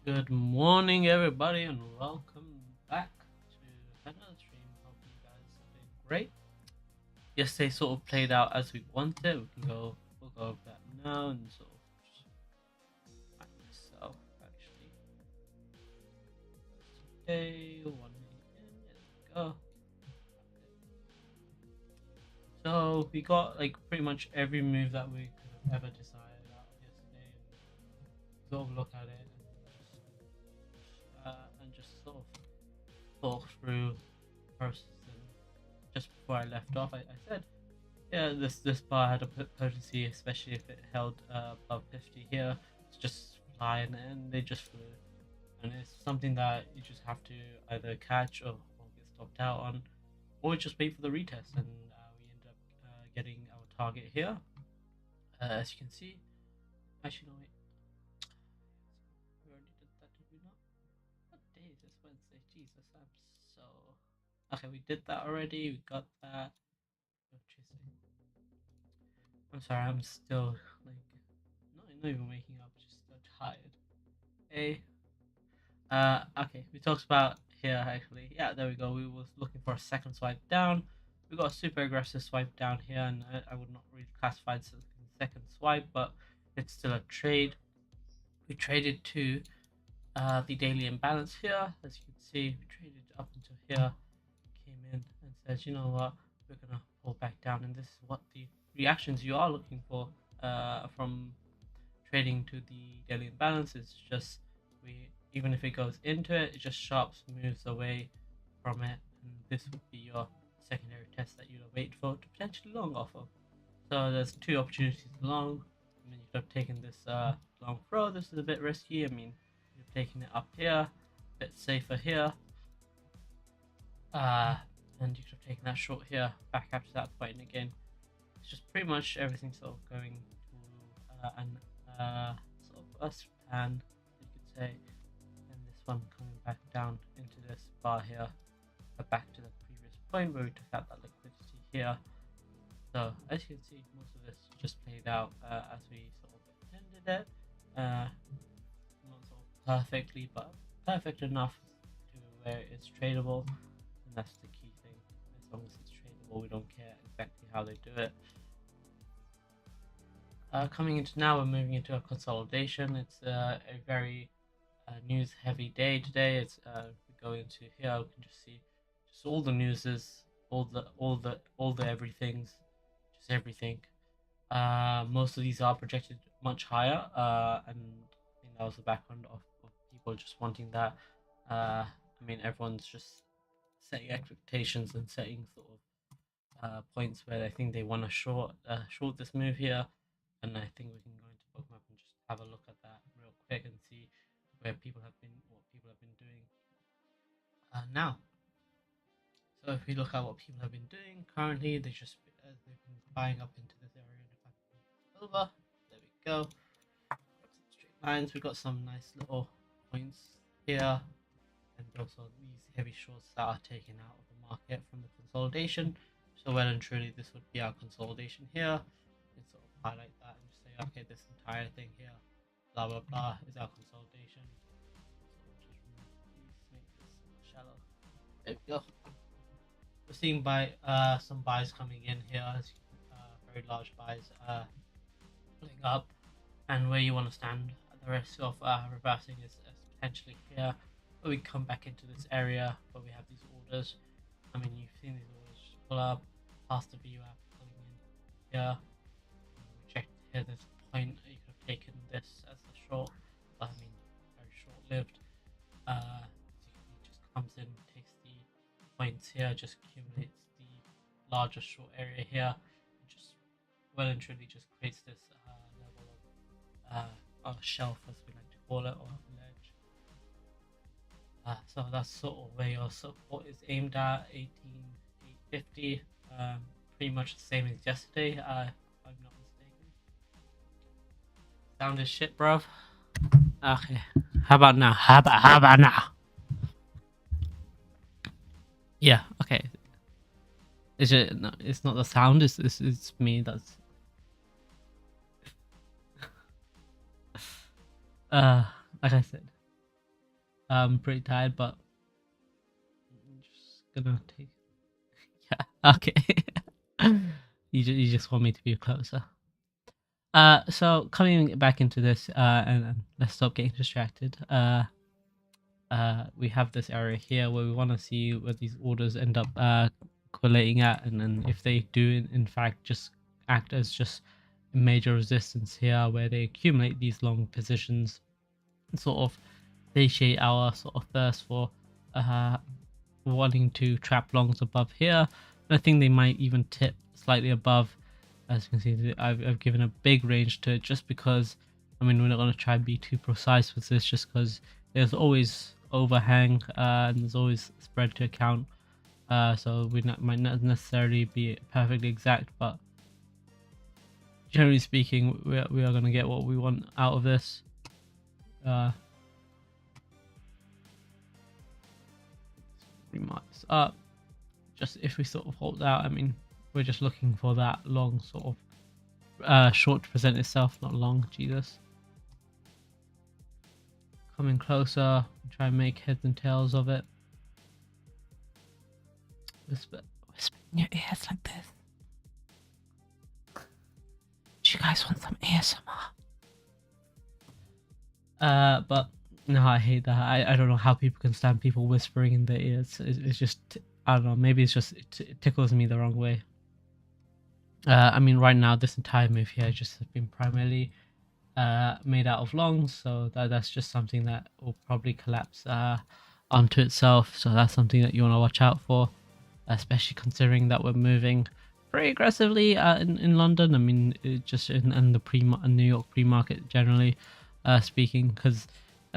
Good morning, everybody, and welcome back to another stream. Hope you guys are doing great. Yesterday sort of played out as we wanted. We'll go over that now and sort of just find myself actually. Today, 1 minute in, there we go. So we got like pretty much every move that we could have ever decided out yesterday, and sort of look at it and just sort of talk through process. And just before I left off, I said, yeah, this bar had a potency, especially if it held above 50 here, to just fly, and they just flew. And it's something that you just have to either catch or get stopped out on, or just wait for the retest. And we ended up getting our target here, as you can see. Actually, no, wait. We already did that, did we not? What day is this? Wednesday. Jesus, I'm so. Okay, we did that already. We got that. Oh, Tuesday. I'm sorry, I'm still like not even waking up, just so tired. Hey, okay, we talked about here actually. Yeah, there we go. We was looking for a second swipe down. We got a super aggressive swipe down here, and I would not really classify it as a second swipe, but it's still a trade. We traded to the daily imbalance here, as you can see. We traded up until here, came in and said, you know what, we're gonna pull back down, and this is what the reactions you are looking for from trading to the daily imbalance. Is just we even if it goes into it, it just sharps moves away from it, and this would be your secondary test that you'd wait for to potentially long off of. So there's two opportunities to long. I mean, you could have taken this long throw. This is a bit risky. I mean, you've taken it up here, a bit safer here. And you could have taken that short here, back after that point, and again, it's just pretty much everything sort of going to an sort of a span, you could say, and this one coming back down into this bar here, back to the previous point where we took out that liquidity here. So as you can see, most of this just played out as we sort of intended it. Not sort of perfectly, but perfect enough to where it's tradable, and that's the key thing. As long as it's tradable, we don't care exactly how they do it. Coming into now, we're moving into a consolidation. It's a very news heavy day today. It's we go into here, we can just see just all the newses, all the everythings, just everything. Most of these are projected much higher, and I think that was the background of people just wanting that. I mean, everyone's just setting expectations and setting sort of points where they think they want to short this move here, and I think we can go into Bookmap and just have a look at that real quick and see where people have been, what people have been doing now. So if we look at what people have been doing currently, they've been buying up into this area, and if I can move over, there we go. Got some straight lines. We got some nice little points here, and also these heavy shorts that are taken out of the market from the consolidation. So well and truly, this would be our consolidation here. You can sort of highlight that and just say, okay, this entire thing here, blah blah blah, is our consolidation. So just remove these, make this shallow. There we go. We're seeing some buys coming in here, very large buys pulling up, and where you want to stand at the risk of reversing is potentially here, where we come back into this area where we have these orders. I mean, you've seen these orders pull up past the VWAP, pulling in here. We checked here, there's a point you could have taken this as a short, but I mean, very short lived. It just comes in, takes the points here, just accumulates the larger short area here, and just well and truly just creates this level of shelf, as we like to call it, or ledge. So that's sort of where your support is aimed at, 18,850. Pretty much the same as yesterday, if I'm not mistaken. Sound is shit, bruv. Okay, how about now? How about now? Yeah, okay. Is it? No, it's not the sound. It's me. That's. Like I said, I'm pretty tired, but I'm just gonna take. Yeah. Okay. You just want me to be closer. So coming back into this, and let's stop getting distracted. We have this area here where we want to see where these orders end up collating at, and then if they do in fact just act as just major resistance here, where they accumulate these long positions, and sort of satiate our sort of thirst for uh, wanting to trap longs above here. And I think they might even tip slightly above. As you can see, I've given a big range to it just because, I mean, we're not going to try and be too precise with this, just because there's always overhang and there's always spread to account. So might not necessarily be perfectly exact, but generally speaking, we are going to get what we want out of this. Remark this up. Just if we sort of hold out, I mean, we're just looking for that long sort of short to present itself, not long. Jesus. Coming closer, try and make heads and tails of it. Whisper in your ears like this. Do you guys want some ASMR? But no, I hate that. I don't know how people can stand people whispering in their ears. It's just, I don't know, maybe it's just, it tickles me the wrong way. I mean, right now, this entire move here just has been primarily made out of longs, so that's just something that will probably collapse onto itself. So that's something that you want to watch out for, especially considering that we're moving pretty aggressively in London. I mean, just in the New York pre-market generally speaking, because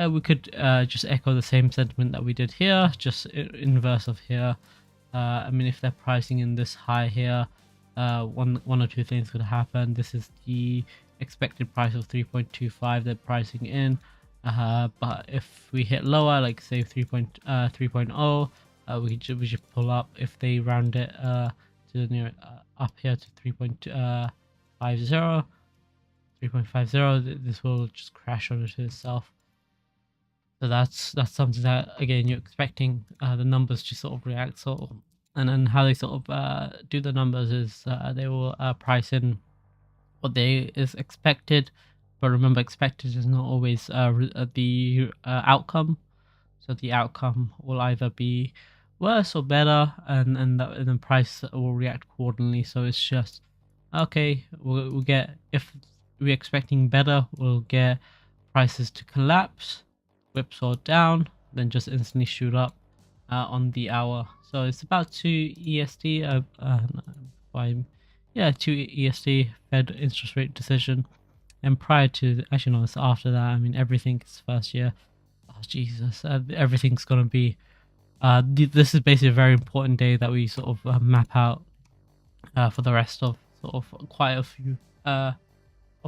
we could just echo the same sentiment that we did here, just inverse of here. I mean, if they're pricing in this high here, one or two things could happen. This is the expected price of 3.25 they're pricing in, but if we hit lower, like say 3.0, we should pull up. If they round it to the near up here to 3.50, 3.50, this will just crash onto itself. So that's something that, again, you're expecting the numbers to sort of react. So, and then how they sort of do the numbers is they will price in what they is expected, but remember, expected is not always the outcome. So the outcome will either be worse or better, and the price will react accordingly. So it's just okay. We'll get, if we're expecting better, we'll get prices to collapse, whipsaw down, then just instantly shoot up on the hour. So it's about 2 EST. Yeah, 2 EST Fed interest rate decision. And prior to, actually no, it's after that. I mean, everything is first year. Oh Jesus, everything's gonna be. This is basically a very important day that we sort of map out for the rest of sort of quite a few of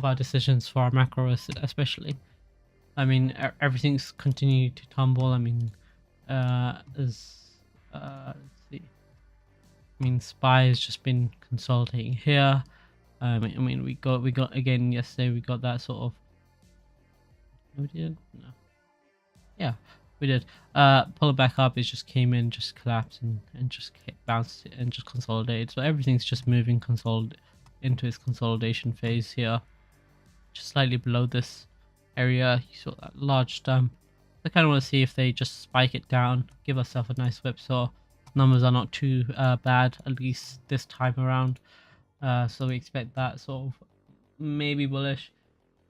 our decisions for our macro, especially. I mean, everything's continued to tumble. I mean, let's see. I mean, SPY has just been consolidating here. I mean, we got again yesterday. We got that sort of. We did no. Yeah, we did. Pull it back up. It just came in, just collapsed, and just bounced and just consolidated. So everything's just moving into its consolidation phase here. Just slightly below this area, you saw that large stump. I kind of want to see if they just spike it down, give ourselves a nice whipsaw. Numbers are not too bad, at least this time around. So we expect that sort of maybe bullish.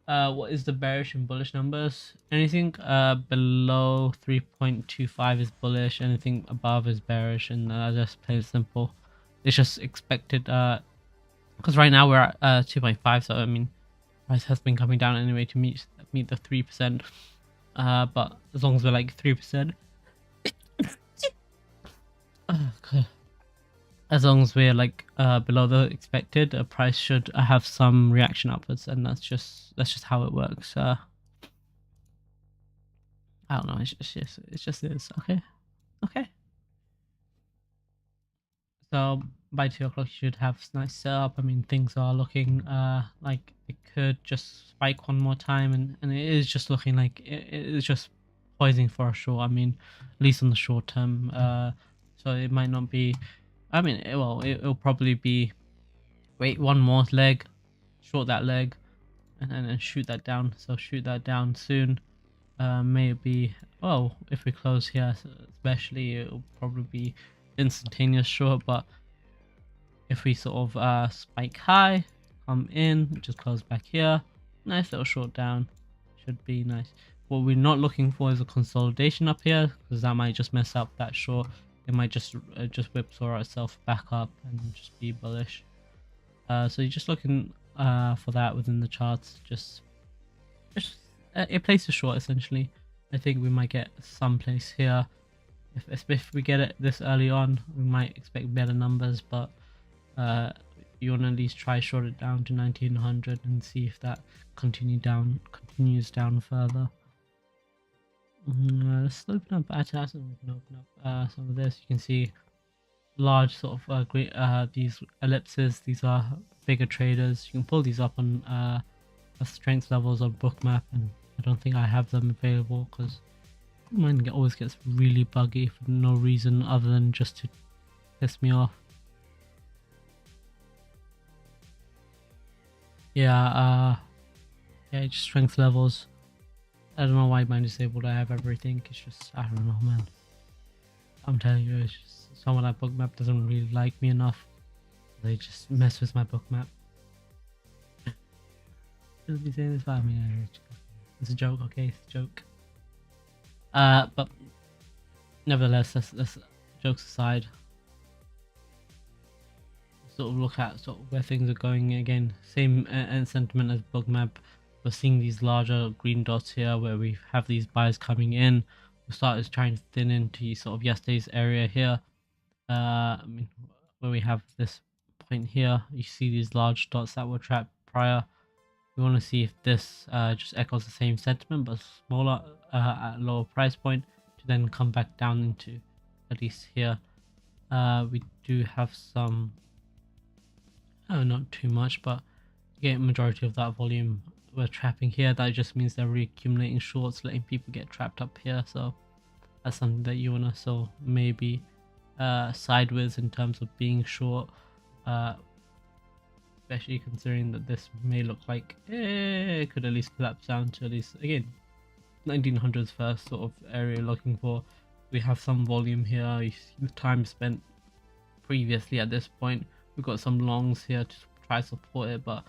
What is the bearish and bullish numbers? Anything below 3.25 is bullish, anything above is bearish, and just plain simple. It's just expected, because right now we're at 2.5, so I mean, price has been coming down anyway to meet the 3%. But as long as we're like 3%, as long as we're like below the expected, a price should have some reaction upwards, and that's just how it works. I don't know. It just is. Okay. So by 2 o'clock you should have a nice setup. I mean, things are looking like it could just spike one more time, and it is just looking like it is just poising for a short. I mean, at least on the short term. So it might not be. I mean, it'll probably be wait one more leg, short that leg, and then shoot that down. So shoot that down soon. Maybe. Well, if we close here, especially, it'll probably be instantaneous short. But if we sort of spike high, come in, just close back here, nice little short down, should be nice. What we're not looking for is a consolidation up here, because that might just mess up that short. It might just whipsaw itself back up and just be bullish. So you're just looking for that within the charts. Just a place to short essentially. I think we might get some place here. If we get it this early on, we might expect better numbers, but you want to at least try short it down to 1900 and see if that continues down further. Let's open up Atas and we can open up some of this. You can see large sort of these ellipses. These are bigger traders. You can pull these up on the strength levels on Bookmap, and I don't think I have them available because mine always gets really buggy for no reason other than just to piss me off. Yeah, just strength levels. I don't know why mine is disabled. I have everything. It's just, I don't know, man. I'm telling you, it's just someone at Bookmap doesn't really like me enough. They just mess with my Bookmap. Shouldn't be saying this about me. It's a joke, okay? It's a joke. But nevertheless, let's jokes aside. Sort of look at sort of where things are going again. Same sentiment as Bookmap. We're seeing these larger green dots here where we have these buyers coming in. We started trying to thin into sort of yesterday's area here. I mean, where we have this point here, you see these large dots that were trapped prior. We want to see if this just echoes the same sentiment but smaller at a lower price point to then come back down into at least here. We do have some, not too much, but again, majority of that volume we're trapping here. That just means they're reaccumulating shorts, letting people get trapped up here. So that's something that you want to so maybe side with in terms of being short, especially considering that this may look like it could at least collapse down to at least, again, 1900s first sort of area looking for. We have some volume here. You see the time spent previously at this point. We've got some longs here to try support it, but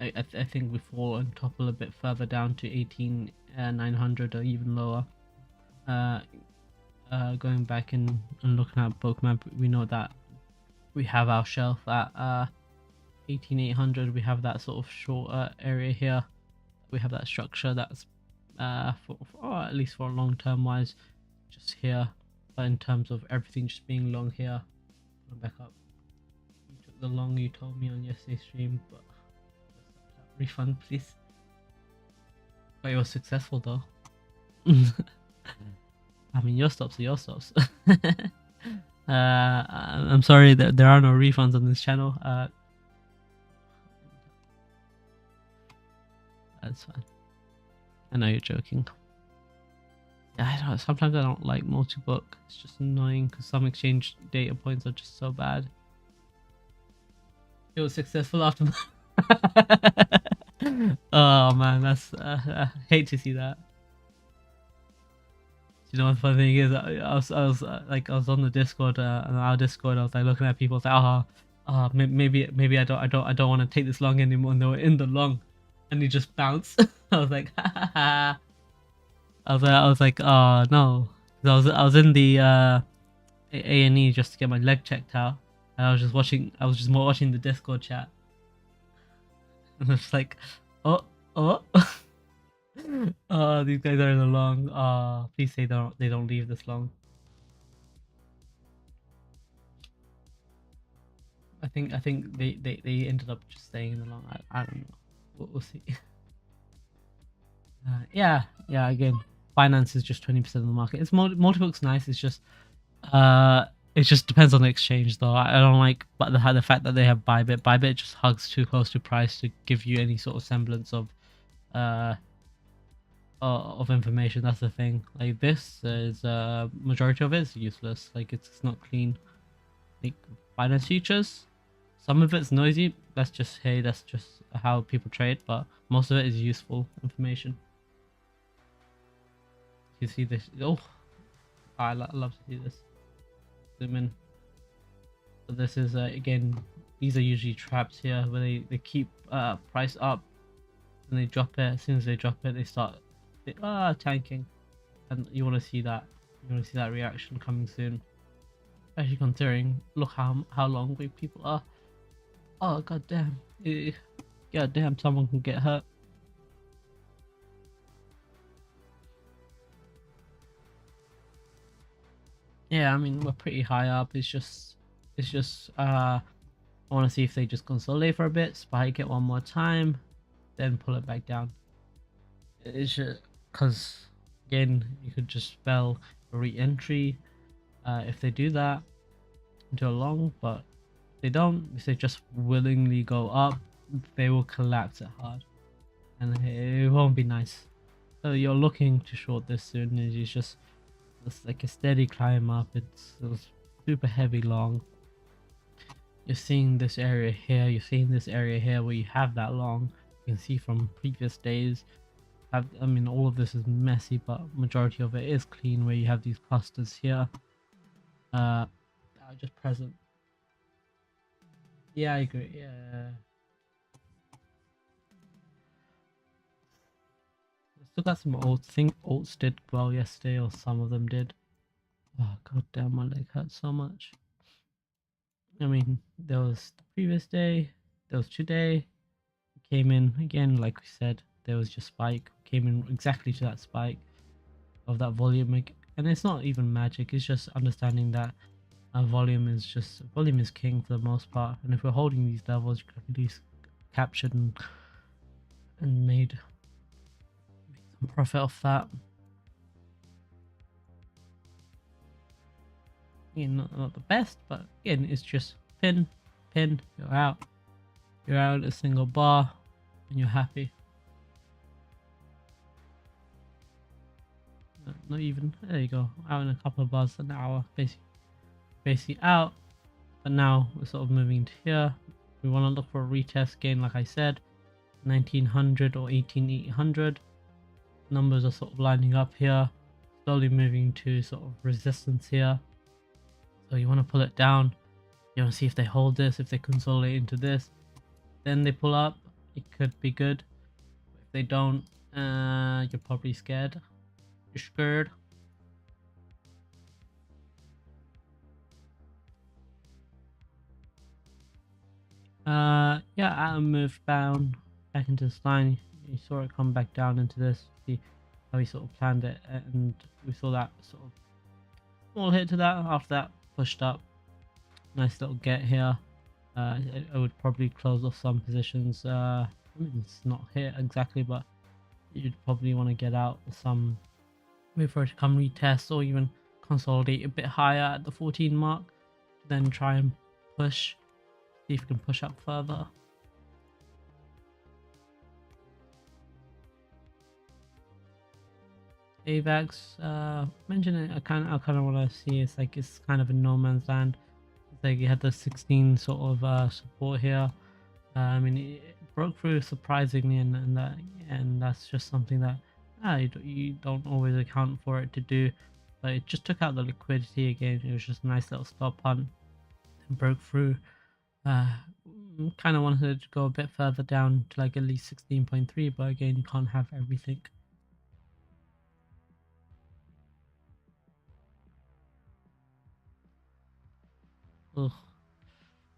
I think we fall and topple a bit further down to 18,900 or even lower. Going back and looking at Bookmap, we know that we have our shelf at 18,800. We have that sort of short area here. We have that structure that's or at least for long term wise, just here. But in terms of everything just being long here, back up. You took the long you told me on yesterday's stream, but refund please. But it was successful though. I mean, your stops are your stops. I'm sorry that there are no refunds on this channel. That's fine. I know you're joking. Yeah, I don't. Sometimes I don't like multi-book. It's just annoying because some exchange data points are just so bad. It was successful after. Oh man, that's I hate to see that. You know what the funny thing is? I was on the Discord, on our Discord. I was like looking at people, like, maybe I don't want to take this long anymore. And they were in the long, and he just bounced. I was like, I was like, oh no. I was in the A&E just to get my leg checked out, and I was just more watching the Discord chat. And it's like, oh. Oh, these guys are in the long. Please say they don't leave this long. I think they ended up just staying in the long. I don't know. We'll see. Yeah. Again, finance is just 20% of the market. It's multi-book's nice. It's just it just depends on the exchange though. I don't like, but the fact that they have Bybit. Bybit just hugs too close to price to give you any sort of semblance of of information. That's the thing. Like this is majority of it is useless. Like it's not clean. Like finance futures, some of it's noisy. That's just hey, that's just how people trade. But most of it is useful information. You see this? Oh, love to see this. Zoom in. So this is again. These are usually traps here where they keep price up and they drop it. As soon as they drop it, they start tanking, and you want to see that. You want to see that reaction coming soon. Especially considering, look how long people are. Oh god damn! God damn! Someone can get hurt. Yeah, I mean we're pretty high up. It's just I want to see if they just consolidate for a bit, spike it one more time, then pull it back down. It's just because again you could just spell a re-entry if they do that into a long, but if they don't, if they just willingly go up, they will collapse it hard and it won't be nice. So you're looking to short this soon. It's like a steady climb up. It's super heavy long. You're seeing this area here. You're seeing this area here where you have that long. You can see from previous days. I mean, all of this is messy, but majority of it is clean. Where you have these clusters here, that are just present. Yeah, I agree. Yeah. Still got some alts. I think alts did well yesterday, or some of them did. Oh god damn, my leg hurts so much. I mean, there was the previous day, there was today. Came in again, like we said, there was just spike. Came in exactly to that spike of that volume, and it's not even magic. It's just understanding that volume is king for the most part. And if we're holding these levels, you could at least captured and made some profit off that. Again, not the best, but again, it's just pin, you're out. You're out a single bar, and you're happy. Not even, there you go, out in a couple of bars an hour, basically out. But now we're sort of moving to here. We want to look for a retest again, like I said, 1900 or 18800. Numbers are sort of lining up here, slowly moving to sort of resistance here. So you want to pull it down. You want to see if they hold this, if they consolidate into this, then they pull up. It could be good. If they don't, you're probably scared. You're scared. Yeah, Atom moved down back into this line. You saw it come back down into this. See how he sort of planned it, and we saw that sort of small hit to that. After that, pushed up. Nice little get here. I would probably close off some positions. I mean, it's not hit exactly, but you'd probably want to get out some, wait for it to come retest or even consolidate a bit higher at the 14 mark, then try and push, see if you can push up further. AVAX, mention it. I kind of want to see. It's like it's kind of in no man's land. It's like you had the 16 sort of support here. I mean, it broke through surprisingly, and that's just something that you don't always account for it to do. But it just took out the liquidity again. It was just a nice little stop hunt and broke through. Kind of wanted to go a bit further down to like at least 16.3, but again, you can't have everything. Ugh.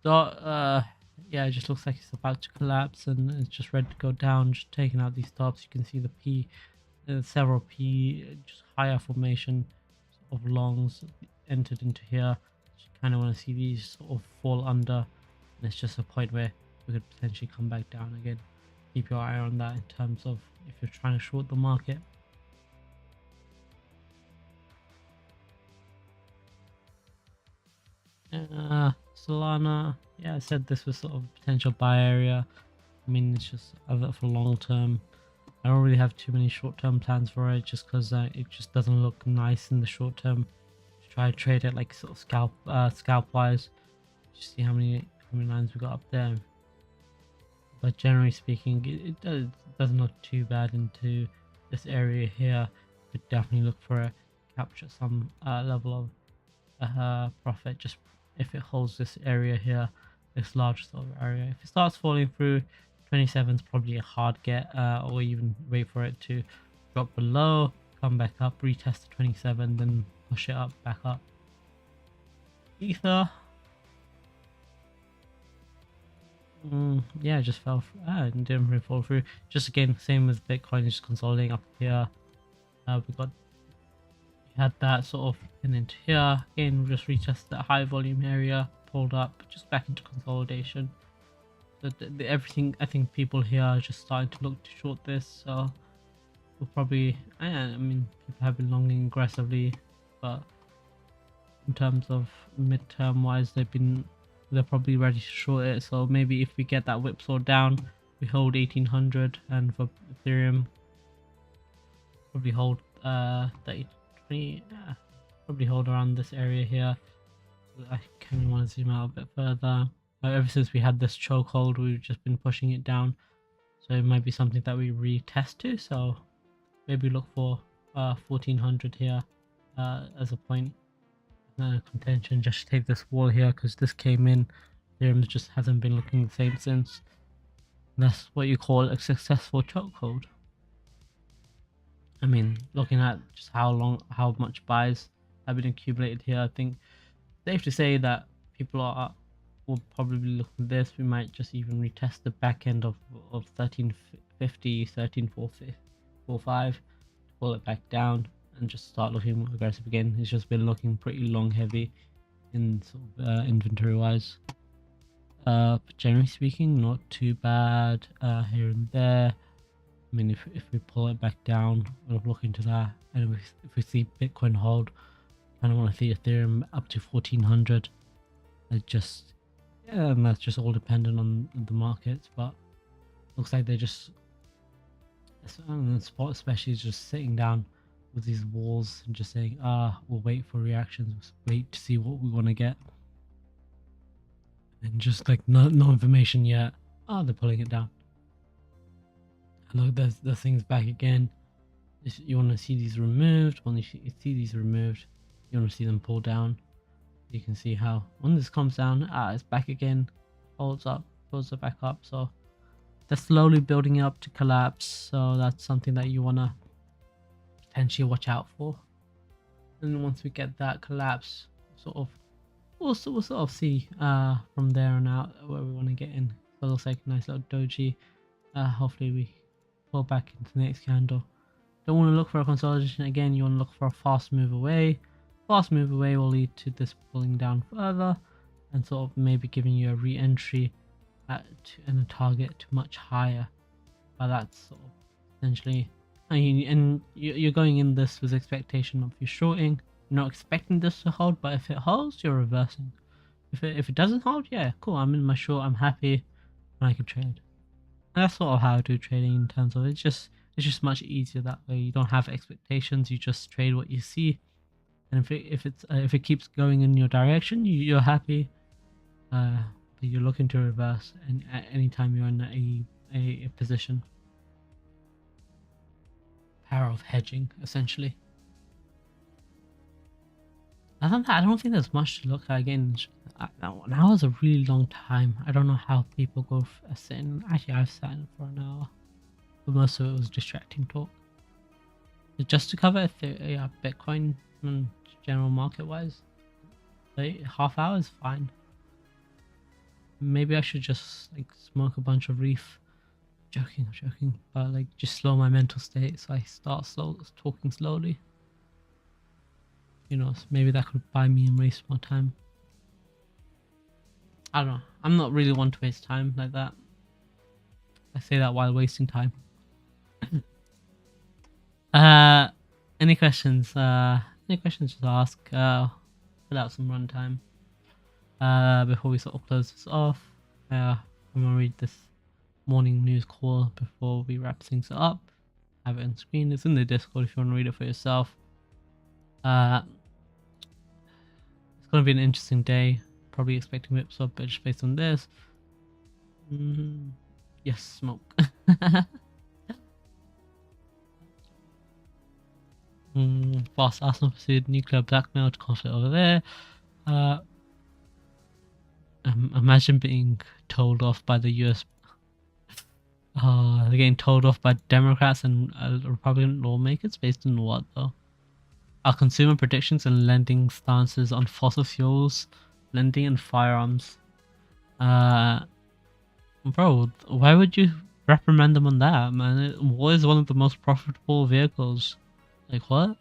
So yeah, it just looks like it's about to collapse and it's just ready to go down. Just taking out these tops, you can see the P, several P, just higher formation of longs entered into here. You kind of want to see these sort of fall under, and it's just a point where we could potentially come back down again. Keep your eye on that in terms of if you're trying to short the market. Solana, yeah, I said this was sort of a potential buy area. I mean, it's just for long term. I don't really have too many short-term plans for it, just because it just doesn't look nice in the short term. Just try to trade it like sort of scalp wise. Just see how many lines we got up there. But generally speaking, doesn't look too bad into this area here. Could definitely look for a capture some level of profit just if it holds this area here, this large sort of area. If it starts falling through, 27 is probably a hard get, or even wait for it to drop below, come back up, retest the 27, then push it up back up. Ether, yeah, just fell didn't really fall through. Just again, same as Bitcoin, just consolidating up here. We had that sort of in into here. Again, we just retested that high volume area, pulled up, just back into consolidation. So everything, I think people here are just starting to look to short this. So we'll probably, I mean, people have been longing aggressively, but in terms of midterm wise, they're probably ready to short it. So maybe if we get that whipsaw down, we hold 1800, and for Ethereum, probably hold 20, probably hold around this area here. I kind of want to zoom out a bit further. Ever since we had this chokehold, we've just been pushing it down, so it might be something that we retest to. So maybe look for 1400 here as a point contention. Just take this wall here because this came in. Ethereum just hasn't been looking the same since. That's what you call a successful chokehold. I mean, looking at just how much buys have been accumulated here, I think safe to say that people will probably look at this. We might just even retest the back end of 1350, 13445, pull it back down and just start looking more aggressive again. It's just been looking pretty long heavy in sort of inventory wise. But generally speaking, not too bad here and there. I mean, if we pull it back down, we'll look into that. And if we see Bitcoin hold, I don't want to see Ethereum up to 1400. And that's just all dependent on the markets. But looks like they just, the spot especially, is just sitting down with these walls and just saying, we'll wait for reactions, we'll wait to see what we want to get. And just like no information yet. They're pulling it down. And look, there's the things back again. You want to see these removed. When you see these removed, you want to see them pull down. You can see how when this comes down, it's back again, holds up, pulls it back up. So they're slowly building up to collapse. So that's something that you want to potentially watch out for. And once we get that collapse, we'll sort of see from there on out where we want to get in. So it looks like a nice little doji. Hopefully we pull back into the next candle. Don't want to look for a consolidation again. You want to look for a fast move away. Fast move away will lead to this pulling down further and sort of maybe giving you a re-entry and a target to much higher. But that's sort of essentially, and you're going in this with expectation of you shorting. You're not expecting this to hold, but if it holds, you're reversing. If it doesn't hold, yeah, cool. I'm in my short. I'm happy, and I can trade. And that's sort of how I do trading in terms of it's just much easier that way. You don't have expectations. You just trade what you see. And if it keeps going in your direction, you're happy. But you're looking to reverse, and at any time you're in a position. Power of hedging, essentially. Other than that, I don't think there's much to look at. Again, an hour is a really long time. I don't know how people go sitting. Actually, I've sat in for an hour, but most of it was distracting talk. Just to cover Bitcoin and general market wise, half hour is fine. Maybe I should just like smoke a bunch of reef. I'm joking, but like just slow my mental state so I start talking slowly. You know, maybe that could buy me and waste more time. I don't know. I'm not really one to waste time like that. I say that while wasting time. Any questions? Any questions? Just ask. Fill out some runtime. Before we sort of close this off, I'm gonna read this morning news call before we wrap things up. have it on screen. It's in the Discord if you want to read it for yourself. It's going to be an interesting day. Probably expecting whips up, but just based on this. Yes, smoke. Fast Arsenal pursued nuclear blackmail to conflict over there. Imagine being told off by the US. They're getting told off by Democrats and Republican lawmakers based on what though? Our consumer predictions and lending stances on fossil fuels, lending and firearms. Bro, why would you reprimand them on that, man? War is one of the most profitable vehicles. Like what?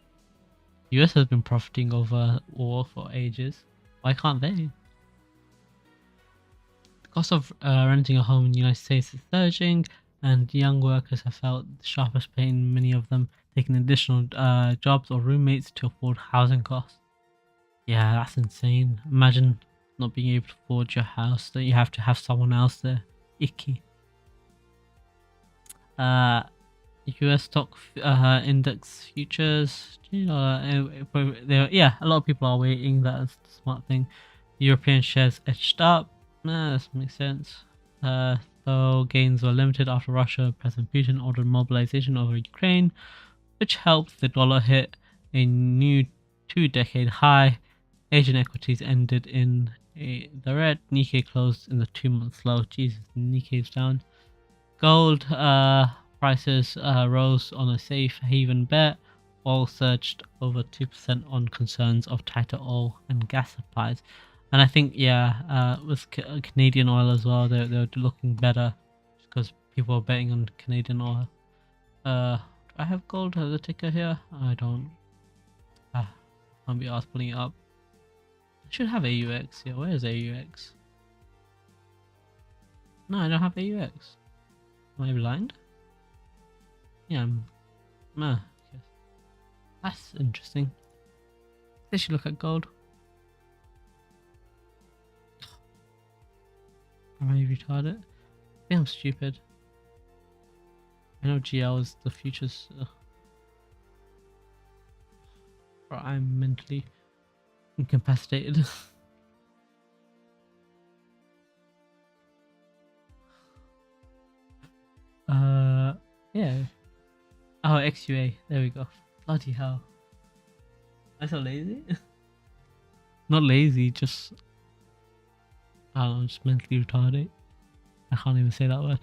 US has been profiting over war for ages. Why can't they? The cost of renting a home in the United States is surging, and young workers have felt the sharpest pain, many of them taking additional jobs or roommates to afford housing costs. Yeah, that's insane. Imagine not being able to afford your house, that you have to have someone else there. Icky. US stock index futures. Yeah, a lot of people are waiting. That's the smart thing. European shares edged up. That makes sense. Though gains were limited after Russia President Putin ordered mobilization over Ukraine, which helped the dollar hit a new 2-decade high. Asian equities ended in the red. Nikkei closed in the 2-month low. Jesus, Nikkei's down. Gold prices rose on a safe haven bet. Oil surged over 2% on concerns of tighter oil and gas supplies. And I think, with Canadian oil as well, they're looking better because people are betting on Canadian oil. Do I have gold as a ticker here? I don't. Can't be asked pulling it up. I should have AUX. Yeah, where is AUX? No, I don't have AUX. Am I blind? Yeah, yes. That's interesting. They should look at gold. Am I retarded? I think I'm stupid. I know GL is the futures. But I'm mentally incapacitated. Yeah. Oh, XUA. There we go. Bloody hell. Am I so lazy? Not lazy, just I don't know, just mentally retarded. I can't even say that word.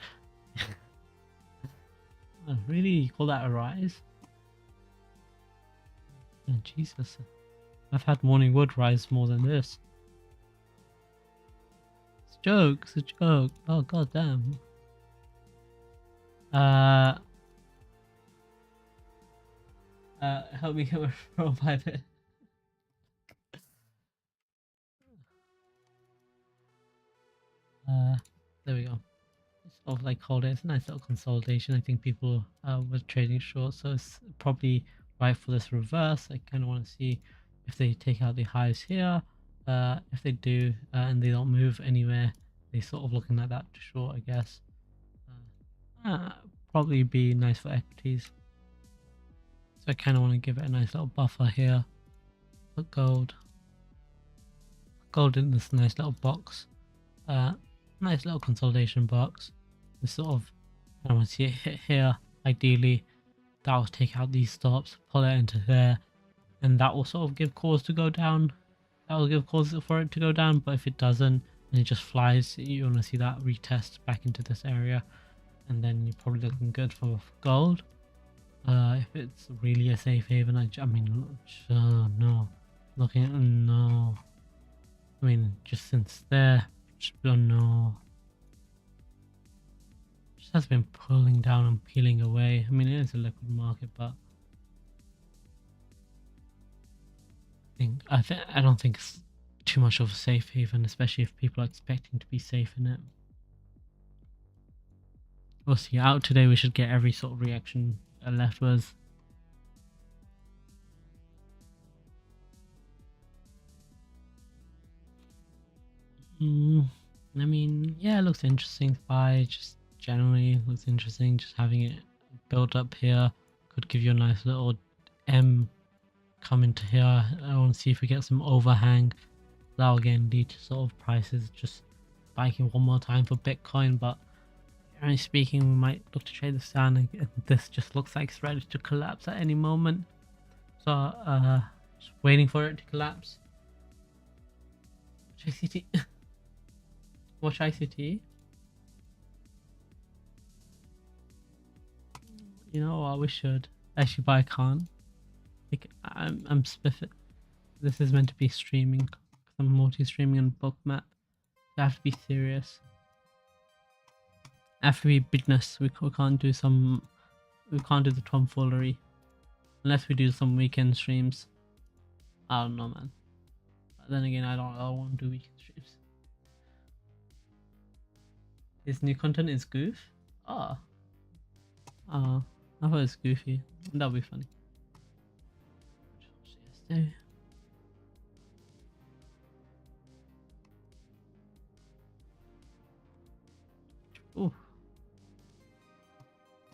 Really? You call that a rise? Oh, Jesus. I've had morning wood rise more than this. It's a joke. It's a joke. Oh, god damn. Help me get my referral by bit. There we go. It's sort of like hold it. It's a nice little consolidation. I think people were trading short, so it's probably right for this reverse. I kind of want to see if they take out the highs here. If they do and they don't move anywhere, they sort of looking at that short, I guess. Probably be nice for equities. So I kind of want to give it a nice little buffer here. Put gold in this nice little box. Nice little consolidation box. This sort of, I want to see it hit here. Ideally, that will take out these stops, pull it into there, and that will sort of give cause to go down. That will give cause for it to go down. But if it doesn't, and it just flies, you want to see that retest back into this area, and then you're probably looking good for gold. If it's really a safe haven, I mean, no. Looking at no. I mean, just since there, no. Just has been pulling down and peeling away. I mean, it is a liquid market, but I don't think it's too much of a safe haven, especially if people are expecting to be safe in it. We'll see. Out today, we should get every sort of reaction leftwards. I mean, yeah, it looks interesting. Just generally looks interesting. Just having it built up here. could give you a nice little M come into here. I want to see if we get some overhang. That will again lead to sort of prices just spiking one more time for Bitcoin, but generally speaking, we might look to trade this down, and this just looks like it's ready to collapse at any moment. So just waiting for it to collapse. Watch ICT. Watch ICT. You know what, we should actually, but I can't. Like, I'm spiffing. This is meant to be streaming because I'm multi-streaming on Bookmap. I have to be serious. I have to be business. We can't do the tomfoolery unless we do some weekend streams. I don't know, man. But then again, I don't want to do weekend streams. His new content is goof. I thought it was goofy. That'll be funny. Ooh.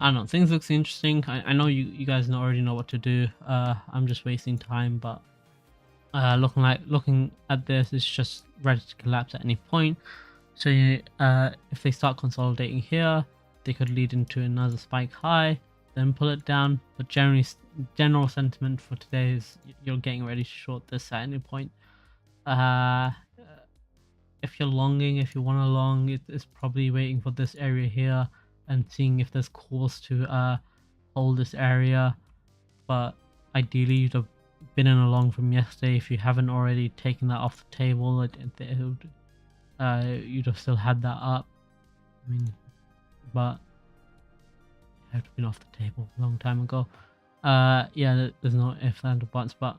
I don't know, things looks interesting. I know you guys already know what to do. I'm just wasting time, but looking at this, it's just ready to collapse at any point. So if they start consolidating here, they could lead into another spike high, then pull it down. But general sentiment for today is you're getting ready to short this at any point. If you're longing, if you want to long, it's probably waiting for this area here and seeing if there's calls to hold this area. But ideally, you'd have been in a long from yesterday. If you haven't already taken that off the table, you'd have still had that up. I mean, but it had been off the table a long time ago. Yeah, there's no ifs and buts, but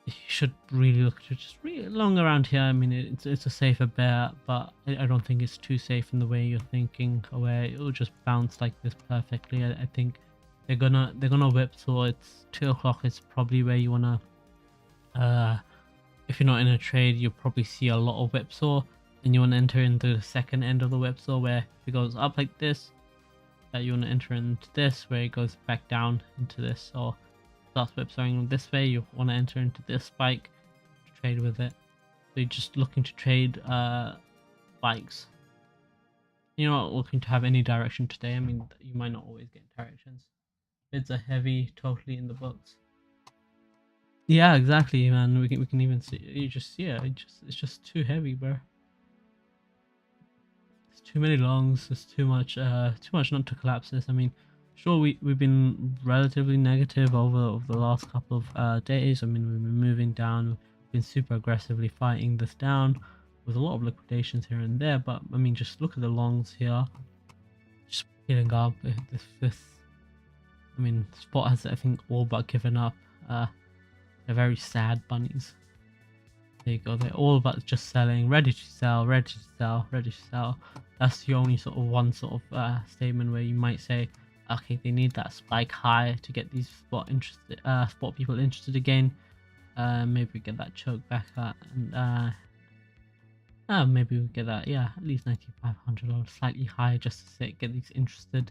you should really look to just really long around here. I mean, it's a safer bet, but I don't think it's too safe in the way you're thinking, where it'll just bounce like this perfectly. I think they're gonna whip, so it's 2 o'clock. It's probably where you wanna if you're not in a trade, you'll probably see a lot of whipsaw, and you want to enter into the second end of the whipsaw, where if it goes up like this, you want to enter into this, where it goes back down into this, or starts whipsawing this way. You want to enter into this spike to trade with it. So you're just looking to trade spikes. You're not looking to have any direction today. I mean, you might not always get directions. Bids are heavy, totally in the books. Yeah, exactly, man. We can even see. You just see it. It's just too heavy, bro. There's too many longs. There's too much not to collapse this. I mean, sure, we've been relatively negative over the last couple of days. I mean, we've been moving down. We've been super aggressively fighting this down with a lot of liquidations here and there. But I mean, just look at the longs here. Just peeling up. I mean, spot has, I think, all but given up. They're very sad bunnies. There you go. They're all but just selling, ready to sell, ready to sell, ready to sell. That's the only sort of one sort of statement where you might say, okay, they need that spike high to get these spot people interested again. Maybe we get that choke back at, and maybe we get that, yeah, at least 9,500 or slightly higher, just to get these interested,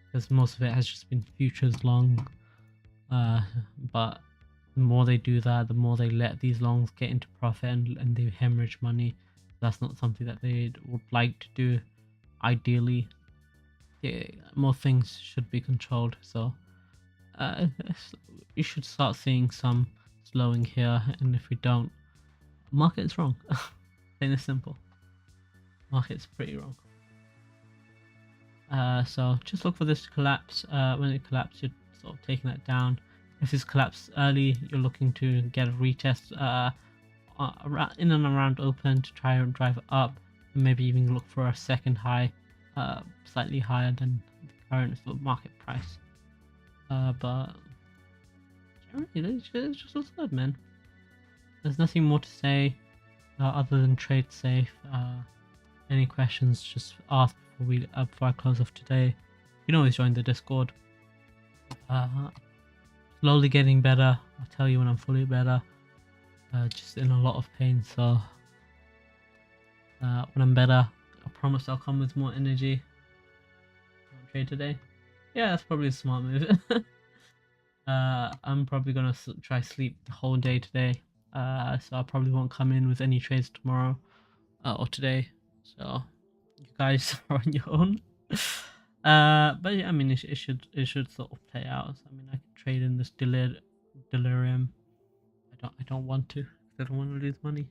because most of it has just been futures long. But the more they do that, the more they let these longs get into profit and they hemorrhage money. That's not something that they would like to do. Ideally, more things should be controlled. So you should start seeing some slowing here, and if we don't, market is wrong. Plain and simple. Market's pretty wrong. So just look for this to collapse. When it collapses, you're sort of taking that down. If it's collapsed early, you're looking to get a retest in and around open to try and drive it up, and maybe even look for a second high, slightly higher than the current sort of market price. But generally, it just looks good, man. There's nothing more to say other than trade safe. Any questions, just ask before I close off today. You can always join the Discord. Slowly getting better. I'll tell you when I'm fully better. Just in a lot of pain, so when I'm better, I promise I'll come with more energy. Trade today. Yeah, that's probably a smart move. I'm probably gonna try sleep the whole day today. So I probably won't come in with any trades tomorrow or today. So you guys are on your own. But yeah, I mean, it should sort of play out. So, I mean, I can trade in this delirium. I don't want to. 'Cause I don't want to lose money.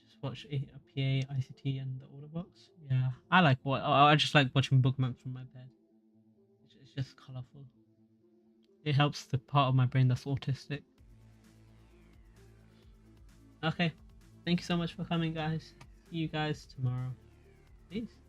Just watch a PA, ICT, and the order box. Yeah, I like what I just like watching Bookmap from my bed. It's just colorful. It helps the part of my brain that's autistic. Okay, thank you so much for coming, guys. See you guys tomorrow. Peace.